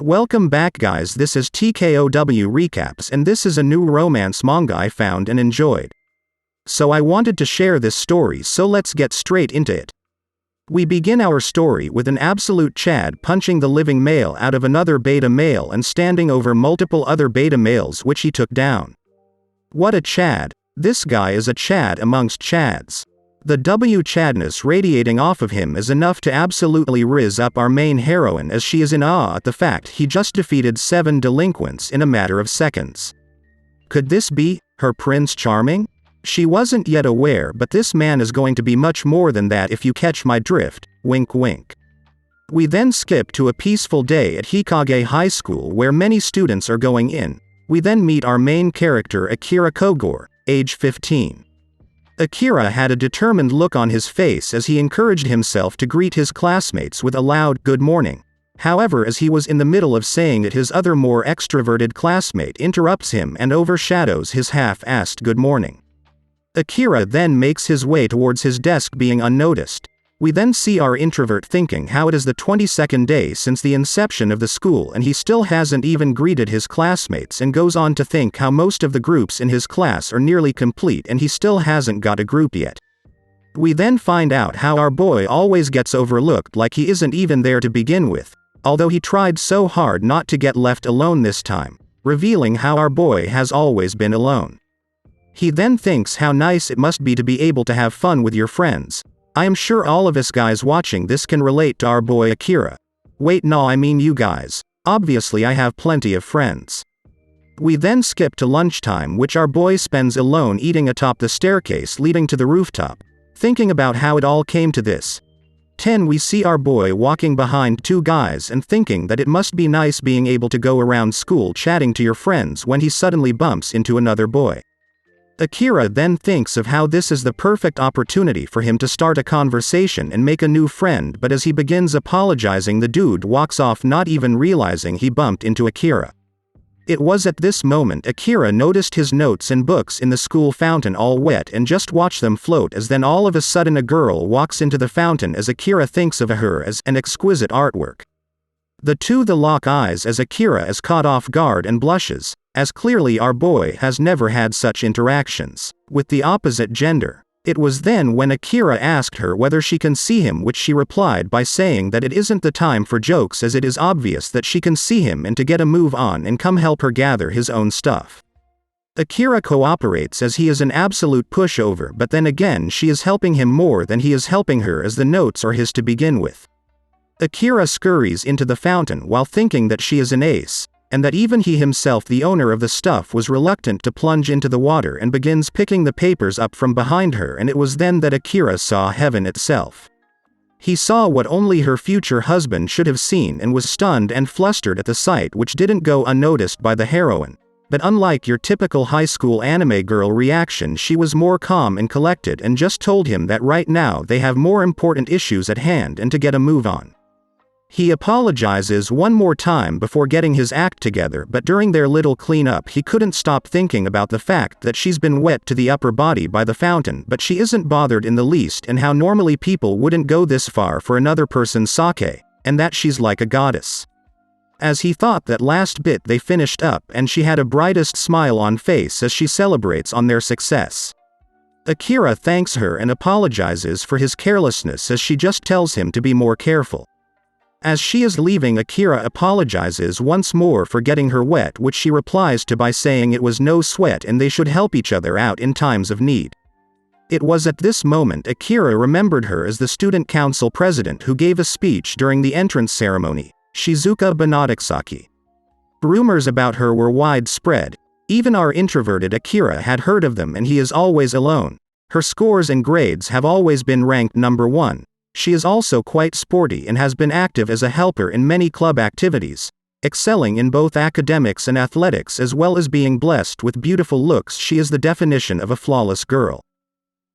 Welcome back guys, this is TKOW Recaps and this is a new romance manga I found and enjoyed. So I wanted to share this story, so let's get straight into it. We begin our story with an absolute Chad punching the living male out of another beta male and standing over multiple other beta males which he took down. What a Chad. This guy is a Chad amongst Chads. The Chadness radiating off of him is enough to absolutely rizz up our main heroine as she is in awe at the fact he just defeated 7 delinquents in a matter of seconds. Could this be her Prince Charming? She wasn't yet aware, but this man is going to be much more than that if you catch my drift, wink wink. We then skip to a peaceful day at Hikage High School where many students are going in. We then meet our main character Akira Kogor, age 15. Akira had a determined look on his face as he encouraged himself to greet his classmates with a loud good morning. However, as he was in the middle of saying it, his other more extroverted classmate interrupts him and overshadows his half-assed good morning. Akira then makes his way towards his desk being unnoticed. We then see our introvert thinking how it is the 22nd day since the inception of the school and he still hasn't even greeted his classmates, and goes on to think how most of the groups in his class are nearly complete and he still hasn't got a group yet. We then find out how our boy always gets overlooked, like he isn't even there to begin with, although he tried so hard not to get left alone this time, revealing how our boy has always been alone. He then thinks how nice it must be to be able to have fun with your friends. I am sure all of us guys watching this can relate to our boy Akira. Wait, no, I mean you guys. Obviously I have plenty of friends. We then skip to lunchtime, which our boy spends alone eating atop the staircase leading to the rooftop, thinking about how it all came to this. 10 We see our boy walking behind 2 guys and thinking that it must be nice being able to go around school chatting to your friends when he suddenly bumps into another boy. Akira then thinks of how this is the perfect opportunity for him to start a conversation and make a new friend, but as he begins apologizing, the dude walks off, not even realizing he bumped into Akira. It was at this moment Akira noticed his notes and books in the school fountain all wet and just watched them float, as then all of a sudden a girl walks into the fountain as Akira thinks of her as an exquisite artwork. The two lock eyes as Akira is caught off guard and blushes, as clearly our boy has never had such interactions with the opposite gender. It was then when Akira asked her whether she can see him, which she replied by saying that it isn't the time for jokes, as it is obvious that she can see him and to get a move on and come help her gather his own stuff. Akira cooperates as he is an absolute pushover, but then again she is helping him more than he is helping her, as the notes are his to begin with. Akira scurries into the fountain while thinking that she is an ace, and that even he himself, the owner of the stuff, was reluctant to plunge into the water, and begins picking the papers up from behind her, and it was then that Akira saw heaven itself. He saw what only her future husband should have seen and was stunned and flustered at the sight, which didn't go unnoticed by the heroine. But unlike your typical high school anime girl reaction, she was more calm and collected and just told him that right now they have more important issues at hand and to get a move on. He apologizes one more time before getting his act together, but during their little cleanup he couldn't stop thinking about the fact that she's been wet to the upper body by the fountain, but she isn't bothered in the least, and how normally people wouldn't go this far for another person's sake, and that she's like a goddess. As he thought that last bit, they finished up and she had a brightest smile on face as she celebrates on their success. Akira thanks her and apologizes for his carelessness as she just tells him to be more careful. As she is leaving, Akira apologizes once more for getting her wet, which she replies to by saying it was no sweat and they should help each other out in times of need. It was at this moment Akira remembered her as the student council president who gave a speech during the entrance ceremony, Shizuka Banadasaki. Rumors about her were widespread. Even our introverted Akira had heard of them, and he is always alone. Her scores and grades have always been ranked number 1. She is also quite sporty and has been active as a helper in many club activities, excelling in both academics and athletics, as well as being blessed with beautiful looks. She is the definition of a flawless girl.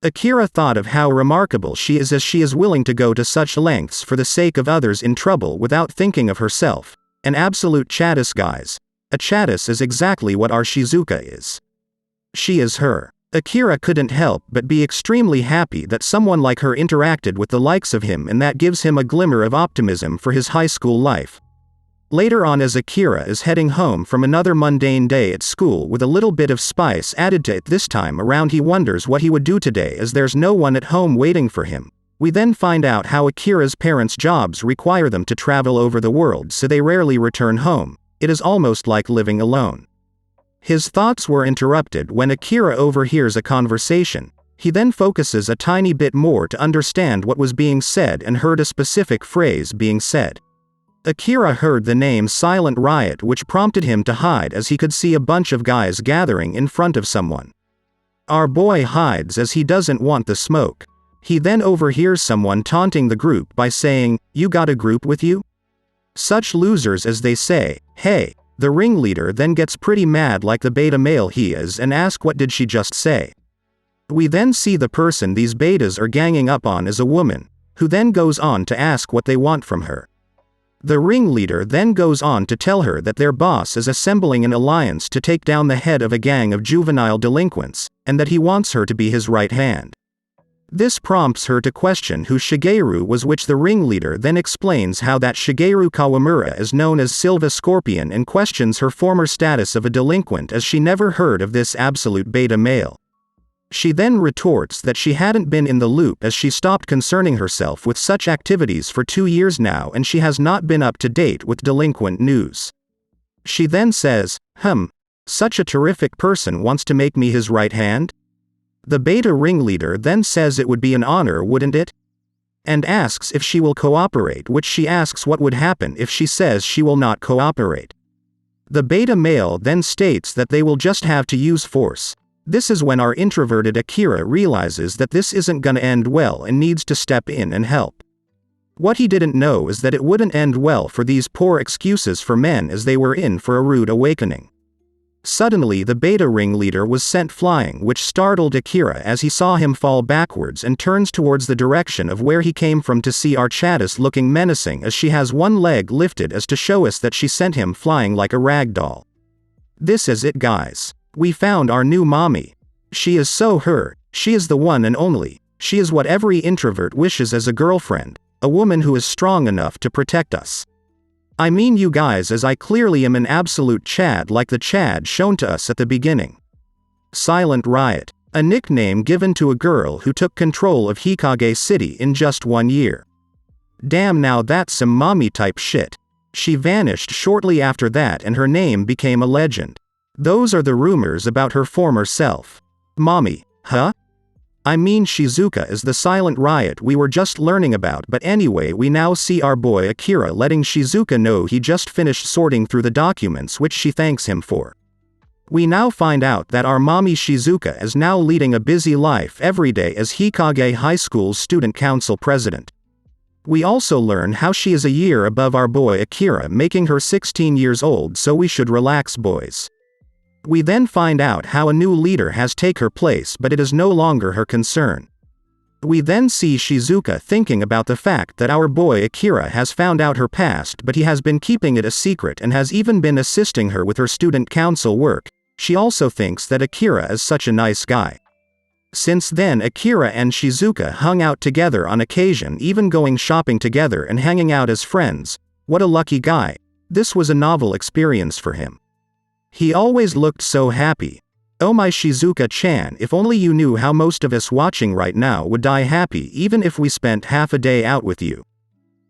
Akira thought of how remarkable she is, as she is willing to go to such lengths for the sake of others in trouble without thinking of herself. An absolute chattis, guys. A chattis is exactly what our Shizuka is. She is her. Akira couldn't help but be extremely happy that someone like her interacted with the likes of him, and that gives him a glimmer of optimism for his high school life. Later on, as Akira is heading home from another mundane day at school with a little bit of spice added to it this time around, he wonders what he would do today as there's no one at home waiting for him. We then find out how Akira's parents' jobs require them to travel over the world, so they rarely return home. It is almost like living alone. His thoughts were interrupted when Akira overhears a conversation. He then focuses a tiny bit more to understand what was being said and heard a specific phrase being said. Akira heard the name Silent Riot, which prompted him to hide as he could see a bunch of guys gathering in front of someone. Our boy hides as he doesn't want the smoke. He then overhears someone taunting the group by saying, "You got a group with you? Such losers," as they say. Hey. The ringleader then gets pretty mad like the beta male he is and asks, what did she just say? We then see the person these betas are ganging up on is a woman, who then goes on to ask what they want from her. The ringleader then goes on to tell her that their boss is assembling an alliance to take down the head of a gang of juvenile delinquents, and that he wants her to be his right hand. This prompts her to question who Shigeru was, which the ringleader then explains how that Shigeru Kawamura is known as Silva Scorpion, and questions her former status of a delinquent as she never heard of this absolute beta male. She then retorts that she hadn't been in the loop as she stopped concerning herself with such activities for 2 years now and she has not been up to date with delinquent news. She then says, such a terrific person wants to make me his right hand? The beta ringleader then says it would be an honor, wouldn't it? And asks if she will cooperate, which she asks what would happen if she says she will not cooperate. The beta male then states that they will just have to use force. This is when our introverted Akira realizes that this isn't gonna end well and needs to step in and help. What he didn't know is that it wouldn't end well for these poor excuses for men, as they were in for a rude awakening. Suddenly the beta ringleader was sent flying, which startled Akira as he saw him fall backwards and turns towards the direction of where he came from to see Archatis looking menacing as she has one leg lifted as to show us that she sent him flying like a rag doll. This is it, guys. We found our new mommy. She is so her, she is the one and only, she is what every introvert wishes as a girlfriend, a woman who is strong enough to protect us. I mean you guys, as I clearly am an absolute Chad like the Chad shown to us at the beginning. Silent Riot, a nickname given to a girl who took control of Hikage City in just 1 year. Damn, now that's some mommy type shit. She vanished shortly after that and her name became a legend. Those are the rumors about her former self. Mommy, huh? I mean Shizuka is the Silent Riot we were just learning about, but anyway, we now see our boy Akira letting Shizuka know he just finished sorting through the documents, which she thanks him for. We now find out that our mommy Shizuka is now leading a busy life every day as Hikage High School's student council president. We also learn how she is a year above our boy Akira, making her 16 years old, so we should relax, boys. We then find out how a new leader has taken her place, but it is no longer her concern. We then see Shizuka thinking about the fact that our boy Akira has found out her past, but he has been keeping it a secret and has even been assisting her with her student council work. She also thinks that Akira is such a nice guy. Since then, Akira and Shizuka hung out together on occasion, even going shopping together and hanging out as friends. What a lucky guy. This was a novel experience for him. He always looked so happy. Oh my Shizuka-chan, if only you knew how most of us watching right now would die happy even if we spent half a day out with you.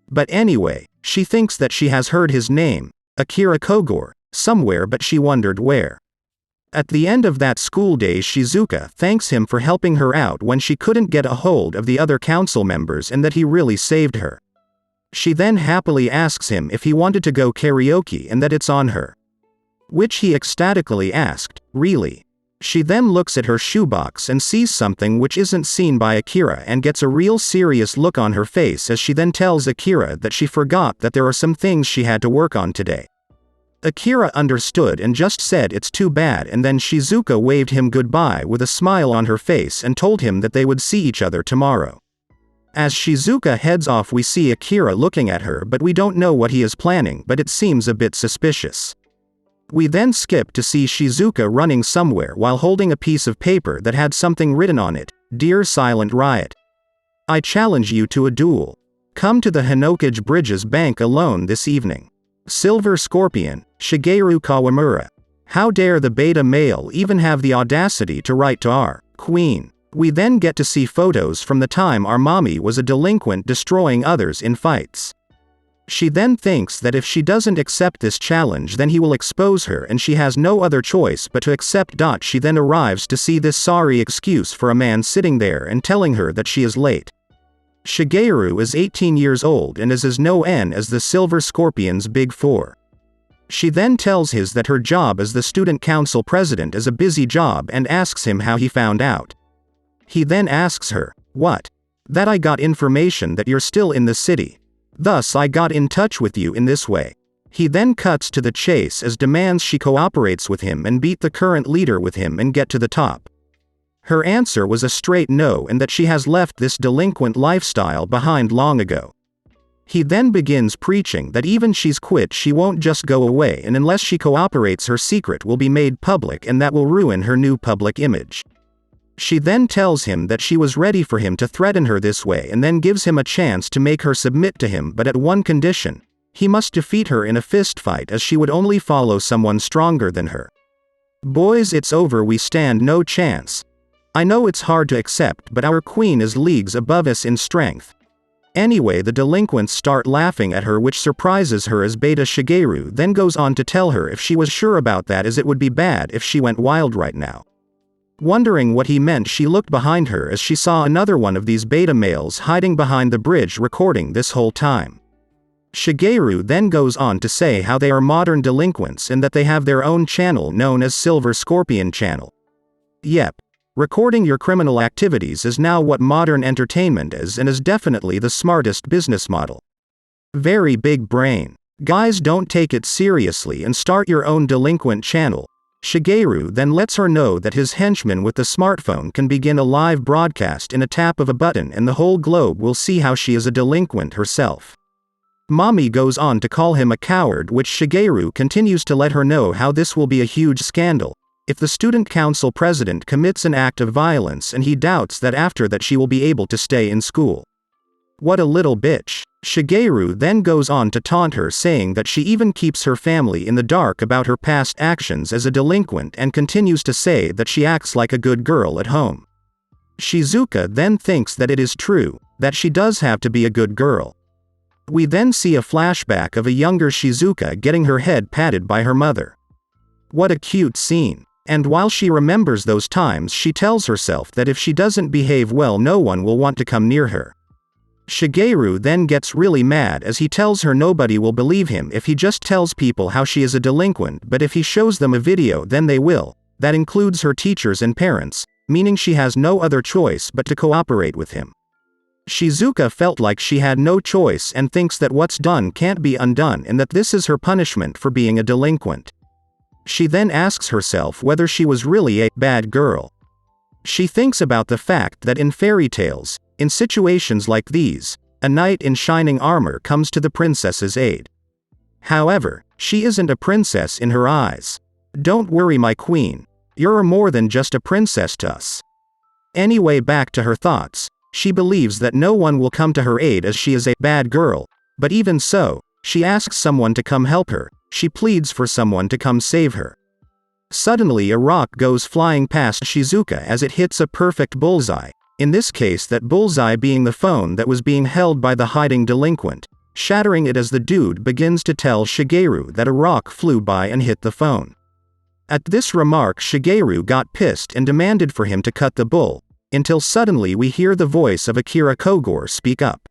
But anyway, she thinks that she has heard his name, Akira Kogor, somewhere, but she wondered where. At the end of that school day, Shizuka thanks him for helping her out when she couldn't get a hold of the other council members and that he really saved her. She then happily asks him if he wanted to go karaoke and that it's on her. Which he ecstatically asked, really? She then looks at her shoebox and sees something which isn't seen by Akira and gets a real serious look on her face as she then tells Akira that she forgot that there are some things she had to work on today. Akira understood and just said it's too bad, and then Shizuka waved him goodbye with a smile on her face and told him that they would see each other tomorrow. As Shizuka heads off, we see Akira looking at her, but we don't know what he is planning, but it seems a bit suspicious. We then skip to see Shizuka running somewhere while holding a piece of paper that had something written on it. Dear Silent Riot, I challenge you to a duel. Come to the Hinokage Bridges Bank alone this evening. Silver Scorpion, Shigeru Kawamura. How dare the beta male even have the audacity to write to our queen? We then get to see photos from the time our mommy was a delinquent destroying others in fights. She then thinks that if she doesn't accept this challenge then he will expose her and she has no other choice but to accept. She then arrives to see this sorry excuse for a man sitting there and telling her that she is late. Shigeru is 18 years old and is as no N as the Silver Scorpion's Big Four. She then tells his that her job as the student council president is a busy job and asks him how he found out. He then asks her, "What?" "That I got information that you're still in the city. Thus I got in touch with you in this way." He then cuts to the chase as demands she cooperates with him and beat the current leader with him and get to the top. Her answer was a straight no and that she has left this delinquent lifestyle behind long ago. He then begins preaching that even she's quit she won't just go away and unless she cooperates her secret will be made public and that will ruin her new public image. She then tells him that she was ready for him to threaten her this way and then gives him a chance to make her submit to him but at one condition. He must defeat her in a fist fight as she would only follow someone stronger than her. "Boys, it's over, we stand no chance. I know it's hard to accept but our queen is leagues above us in strength." Anyway, the delinquents start laughing at her which surprises her as Beta Shigeru then goes on to tell her if she was sure about that as it would be bad if she went wild right now. Wondering what he meant she looked behind her as she saw another one of these beta males hiding behind the bridge recording this whole time. Shigeru then goes on to say how they are modern delinquents and that they have their own channel known as Silver Scorpion Channel. Yep. Recording your criminal activities is now what modern entertainment is and is definitely the smartest business model. Very big brain. Guys, don't take it seriously and start your own delinquent channel. Shigeru then lets her know that his henchman with the smartphone can begin a live broadcast in a tap of a button and the whole globe will see how she is a delinquent herself. Mommy goes on to call him a coward which Shigeru continues to let her know how this will be a huge scandal if the student council president commits an act of violence and he doubts that after that she will be able to stay in school. What a little bitch. Shigeru then goes on to taunt her saying that she even keeps her family in the dark about her past actions as a delinquent and continues to say that she acts like a good girl at home. Shizuka then thinks that it is true, that she does have to be a good girl. We then see a flashback of a younger Shizuka getting her head patted by her mother. What a cute scene. And while she remembers those times she tells herself that if she doesn't behave well no one will want to come near her. Shigeru then gets really mad as he tells her nobody will believe him if he just tells people how she is a delinquent but if he shows them a video then they will, that includes her teachers and parents, meaning she has no other choice but to cooperate with him. Shizuka felt like she had no choice and thinks that what's done can't be undone and that this is her punishment for being a delinquent. She then asks herself whether she was really a bad girl. She thinks about the fact that in fairy tales, in situations like these, a knight in shining armor comes to the princess's aid. However, she isn't a princess in her eyes. Don't worry, my queen. You're more than just a princess to us. Anyway, back to her thoughts. She believes that no one will come to her aid as she is a bad girl, but even so, she asks someone to come help her. She pleads for someone to come save her. Suddenly a rock goes flying past Shizuka as it hits a perfect bullseye, in this case that bullseye being the phone that was being held by the hiding delinquent, shattering it as the dude begins to tell Shigeru that a rock flew by and hit the phone. At this remark Shigeru got pissed and demanded for him to cut the bull, until suddenly we hear the voice of Akira Kogor speak up.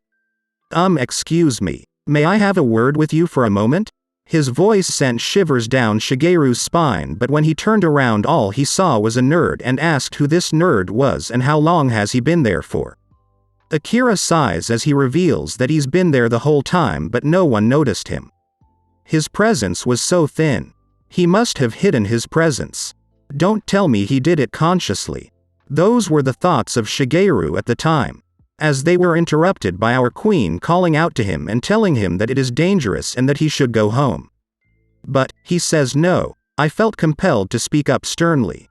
Excuse me, may I have a word with you for a moment? His voice sent shivers down Shigeru's spine but when he turned around all he saw was a nerd and asked who this nerd was and how long has he been there for. Akira sighs as he reveals that he's been there the whole time but no one noticed him. His presence was so thin. He must have hidden his presence. Don't tell me he did it consciously. Those were the thoughts of Shigeru at the time, as they were interrupted by our queen calling out to him and telling him that it is dangerous and that he should go home. But, he says no. I felt compelled to speak up sternly.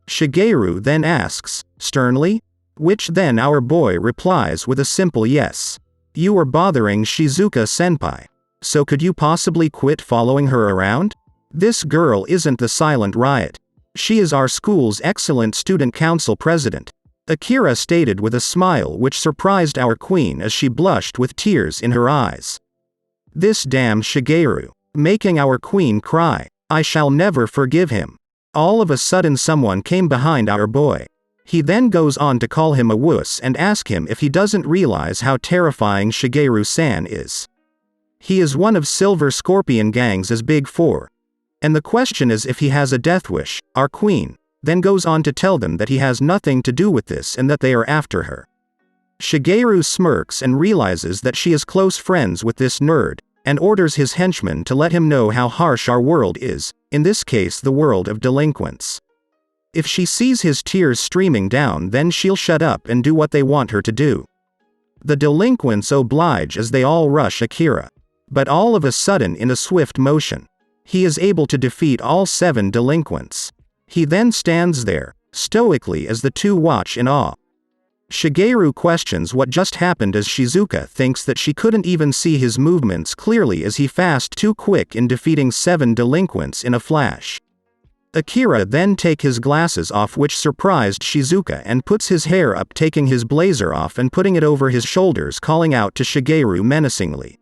Shigeru then asks, sternly? Which then our boy replies with a simple yes. You are bothering Shizuka senpai. So could you possibly quit following her around? This girl isn't the silent riot. She is our school's excellent student council president. Akira stated with a smile which surprised our queen as she blushed with tears in her eyes. This damn Shigeru. Making our queen cry. I shall never forgive him. All of a sudden someone came behind our boy. He then goes on to call him a wuss and ask him if he doesn't realize how terrifying Shigeru-san is. He is one of Silver Scorpion Gang's Big Four. And the question is if he has a death wish. Our queen then goes on to tell them that he has nothing to do with this and that they are after her. Shigeru smirks and realizes that she is close friends with this nerd, and orders his henchmen to let him know how harsh our world is, in this case the world of delinquents. If she sees his tears streaming down, then she'll shut up and do what they want her to do. The delinquents oblige as they all rush Akira. But all of a sudden, in a swift motion, he is able to defeat all 7 delinquents. He then stands there, stoically, as the two watch in awe. Shigeru questions what just happened as Shizuka thinks that she couldn't even see his movements clearly as he fast too quick in defeating 7 delinquents in a flash. Akira then takes his glasses off, which surprised Shizuka, and puts his hair up, taking his blazer off and putting it over his shoulders, calling out to Shigeru menacingly,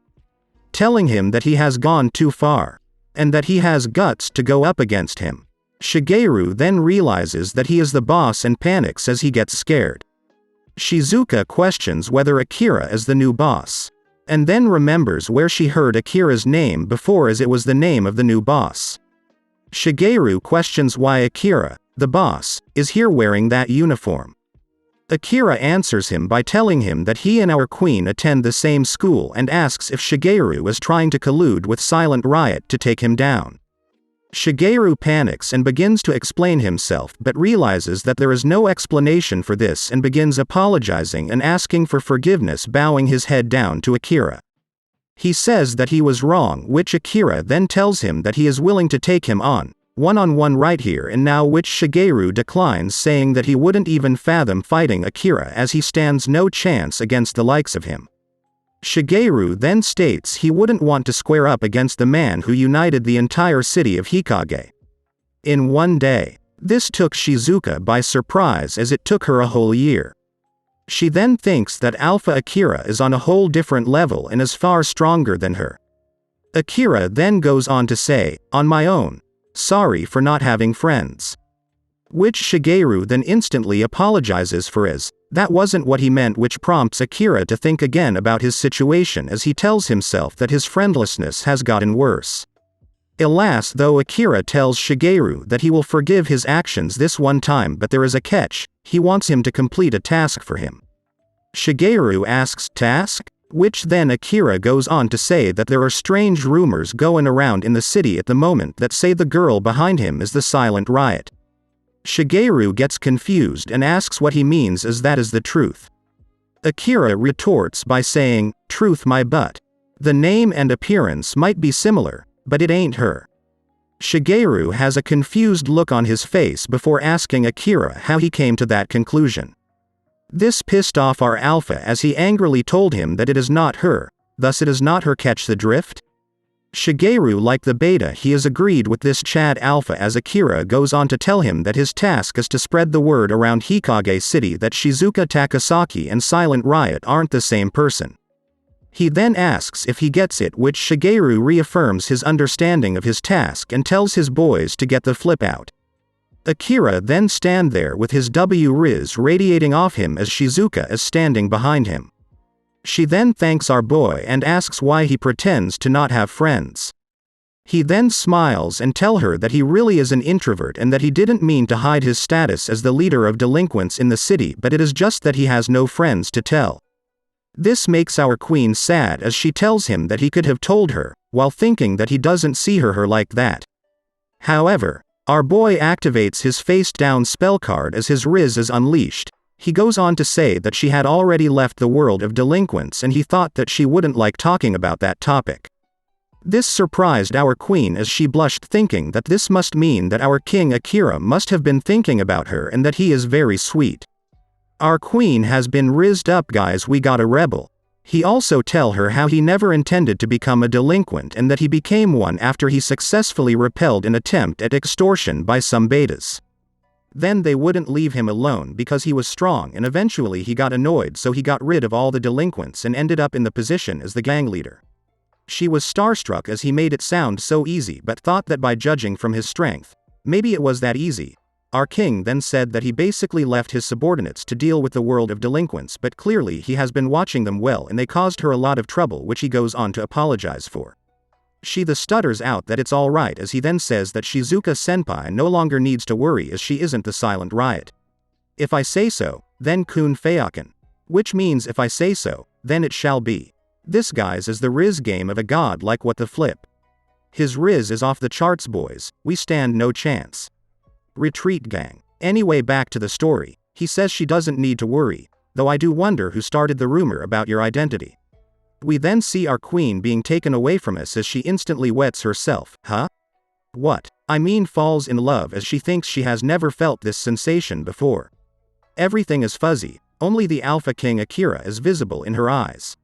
telling him that he has gone too far, and that he has guts to go up against him. Shigeru then realizes that he is the boss and panics as he gets scared. Shizuka questions whether Akira is the new boss, and then remembers where she heard Akira's name before, as it was the name of the new boss. Shigeru questions why Akira, the boss, is here wearing that uniform. Akira answers him by telling him that he and our queen attend the same school and asks if Shigeru is trying to collude with Silent Riot to take him down. Shigeru panics and begins to explain himself, but realizes that there is no explanation for this and begins apologizing and asking for forgiveness, bowing his head down to Akira. He says that he was wrong, which Akira then tells him that he is willing to take him on one-on-one right here and now, which Shigeru declines, saying that he wouldn't even fathom fighting Akira as he stands no chance against the likes of him. Shigeru then states he wouldn't want to square up against the man who united the entire city of Hikage in one day. This took Shizuka by surprise as it took her a whole year. She then thinks that Alpha Akira is on a whole different level and is far stronger than her. Akira then goes on to say, "On my own. Sorry for not having friends." Which Shigeru then instantly apologizes for, as that wasn't what he meant, which prompts Akira to think again about his situation as he tells himself that his friendlessness has gotten worse. Alas, though, Akira tells Shigeru that he will forgive his actions this one time, but there is a catch: he wants him to complete a task for him. Shigeru asks, "Task?" Which then Akira goes on to say that there are strange rumors going around in the city at the moment that say the girl behind him is the Silent Riot. Shigeru gets confused and asks what he means, as that is the truth. Akira retorts by saying, "Truth my butt. The name and appearance might be similar, but it ain't her." Shigeru has a confused look on his face before asking Akira how he came to that conclusion. This pissed off our Alpha as he angrily told him that it is not her, thus it is not her. Catch the drift? Shigeru, like the beta, he has agreed with this Chad Alpha as Akira goes on to tell him that his task is to spread the word around Hikage City that Shizuka Takasaki and Silent Riot aren't the same person. He then asks if he gets it, which Shigeru reaffirms his understanding of his task and tells his boys to get the flip out. Akira then stands there with his W-Riz radiating off him as Shizuka is standing behind him. She then thanks our boy and asks why he pretends to not have friends. He then smiles and tells her that he really is an introvert and that he didn't mean to hide his status as the leader of delinquents in the city, but it is just that he has no friends to tell. This makes our queen sad as she tells him that he could have told her, while thinking that he doesn't see her like that. However, our boy activates his face-down spell card as his Riz is unleashed. He goes on to say that she had already left the world of delinquents and he thought that she wouldn't like talking about that topic. This surprised our queen as she blushed, thinking that this must mean that our king Akira must have been thinking about her and that he is very sweet. Our queen has been rizzed up, guys, we got a rebel. He also tell her how he never intended to become a delinquent and that he became one after he successfully repelled an attempt at extortion by some betas. Then they wouldn't leave him alone because he was strong, and eventually he got annoyed, so he got rid of all the delinquents and ended up in the position as the gang leader. She was starstruck as he made it sound so easy, but thought that by judging from his strength, maybe it was that easy. Our king then said that he basically left his subordinates to deal with the world of delinquents, but clearly he has been watching them well and they caused her a lot of trouble, which he goes on to apologize for. She stutters out that it's alright, as he then says that Shizuka senpai no longer needs to worry as she isn't the silent riot. If I say so, then kun feiaken. Which means if I say so, then it shall be. This guys is the Riz game of a god, like what the flip. His Riz is off the charts, boys, we stand no chance. Retreat gang. Anyway, back to the story. He says she doesn't need to worry, though I do wonder who started the rumor about your identity. We then see our queen being taken away from us as she instantly wets herself. Huh? What? I mean falls in love, as she thinks she has never felt this sensation before. Everything is fuzzy, only the Alpha King Akira is visible in her eyes.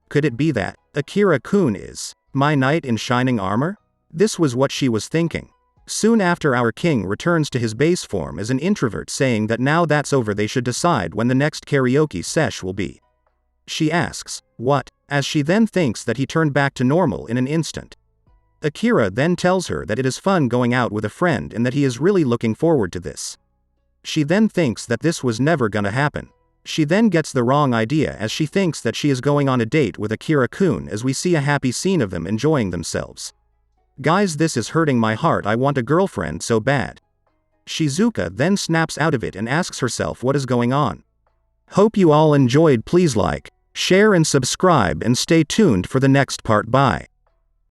Could it be that Akira-kun is my knight in shining armor? This was what she was thinking. Soon after, our king returns to his base form as an introvert, saying that now that's over they should decide when the next karaoke sesh will be. She asks, what? As she then thinks that he turned back to normal in an instant. Akira then tells her that it is fun going out with a friend and that he is really looking forward to this. She then thinks that this was never gonna happen. She then gets the wrong idea as she thinks that she is going on a date with Akira-kun, as we see a happy scene of them enjoying themselves. Guys, this is hurting my heart, I want a girlfriend so bad. Shizuka then snaps out of it and asks herself what is going on. Hope you all enjoyed. Please like, share and subscribe and stay tuned for the next part. Bye.